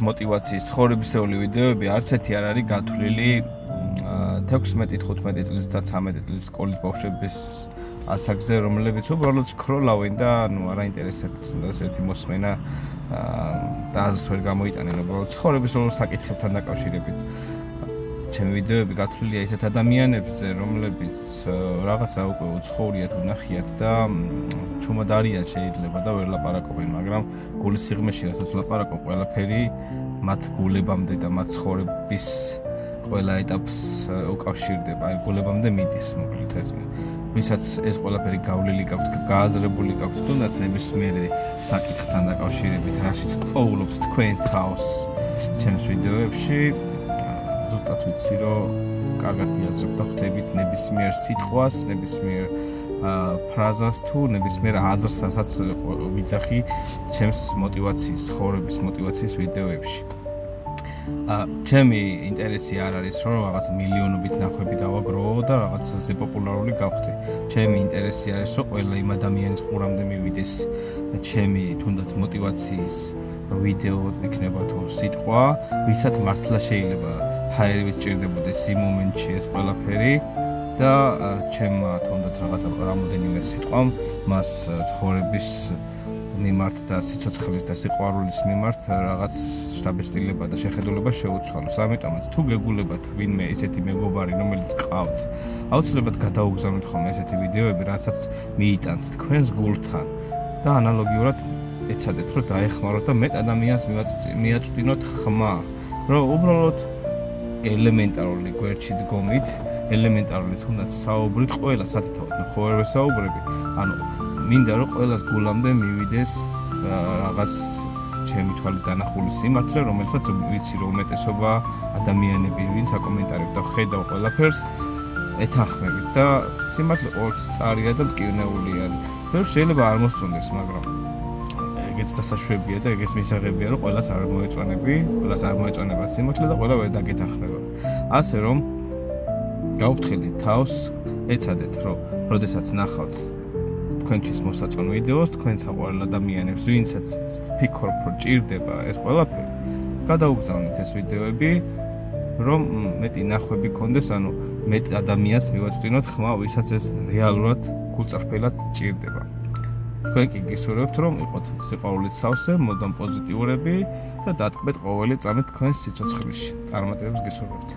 მოტივაციის ცხოვრებისეული ვიდეოები არც ერთი არ არის გათვლილი 16-15 წლის და 13 წლის სკოლის ბავშვების ასაკზე, რომლებიც უბრალოდ სკროლავენ და არ აინტერესებთ ერთი მოსმენა და აზრს ვერ გამოიტანენ უბრალოდ ცხოვრებისეულ საკითხებთან დაკავშირებით. ჩემი ვიდეოები გათვლილია ისეთ ადამიანებზე, რომლებიც რაღაცა უკვე უცხოვრიათ, უნახიათ და ჩუმად არიან შეიძლება და ვერ ლაპარაკობენ, მაგრამ გულის სიღრმეში რასაც ლაპარაკობ, ყველაფერი მათ გულებამდე და მათ ცხოვრების ყველა ეტაპს უკავშირდება, აი გულებამდე მიდის, მოკლედ ეს. ვისაც ეს ყველაფერი გავლილი გაქვთ, გააზრებული გაქვთ, თუნდაც ნებისმიერი საკითხთან დაკავშირებით, რაშიც პოულობთ თქვენ თავს ჩემს ვიდეოებში, ზუსტად ვიცი, რომ კარგად იაზრებთ და ხვდებით ნებისმიერ სიტყვას, ნებისმიერ ფრაზას თუ ნებისმიერ აზრს, რასაც ვიძახი ჩემს მოტივაციის, ცხოვრების მოტივაციის ვიდეოებში. ჩემი ინტერესი არ არის, რომ რაღაც მილიონობით ნახვები დავაგროვო და რაღაცაზე პოპულარული გავხდე. ჩემი ინტერესი არის, რომ ყველა იმ ადამიანის ყურამდე მივიდეს ჩემი თუნდაც მოტივაციის ვიდეო იქნება თუ სიტყვა, ვისაც მართლა შეიძლება ჰაერივი სჭირდებოდეს იმ მომენტში ეს ყველაფერი და ჩემმა თუნდაც რაღაცა რამოდენიმე სიტყვამ მას ცხოვრების მიმართ და სიცოცხლის და სიყვარულის მიმართ რაღაც შთაბეჭდილება და შეხედულება შეუცვალოს. ამიტომაც თუ გეგულებათ ვინმე ესეთი მეგობარი, რომელიც ყავთ, აუცილებლად გადაუგზავნოთ ხოლმე ესეთი ვიდეოები, რასაც მიიტანთ თქვენს გულთან და ანალოგიურად ეცადეთ, რომ დაეხმაროთ და მეტ ადამიანს მიაწვდინოთ ხმა, რომ უბრალოდ ელემენტარული გვერდში დგომით, ელემენტარული თუნდაც საუბრით, ყველა სათითაოდ ხო ვერ ვესაუბრები, ანუ მინდა რომ ყველას გულამდე მივიდეს რაღაც ჩემი თვალით დანახული სიმართლე, რომელსაც ვიცი რომ უმეტესობა ადამიანები ვინც აკომენტარებ და ხედავ ყველაფერს ეთანხმებით და სიმართლე ყოველთვის წარია და მტკივნეულია. ბევრს შეიძლება არ მოსწონდეს, მაგრამ ეგეც დასაშვებია და ეგეც მისაღებია რომ ყველას არ მოეწონები, ყველას არ მოეწონება სიმართლე და ყველა ვერ დაგეთანხმება. ასე რომ გაუფრთხილდით თავს, ეცადეთ რომ როდესაც ნახავთ თქვენთვის მოსაწონ ვიდეოს, თქვენ საყვარელ ადამიანებს, ვინცაც ფიქრობ, რომ ჭირდება ეს ყველაფერი, გადაუგზავნით ეს ვიდეოები, რომ მეტი ნახვები გქონდეს, ანუ მეტ ადამიანს მივაწვდინოთ ხმა, ვისაც ეს რეალურად გულწრფელად ჭირდება. თქვენ კი გისურვებთ, რომ იყოთ სიყვარულით სავსე, მოდამ პოზიტიურები და დატკბეთ ყოველი წამით თქვენს სიცოცხლეში. წარმატებებს გისურვებთ.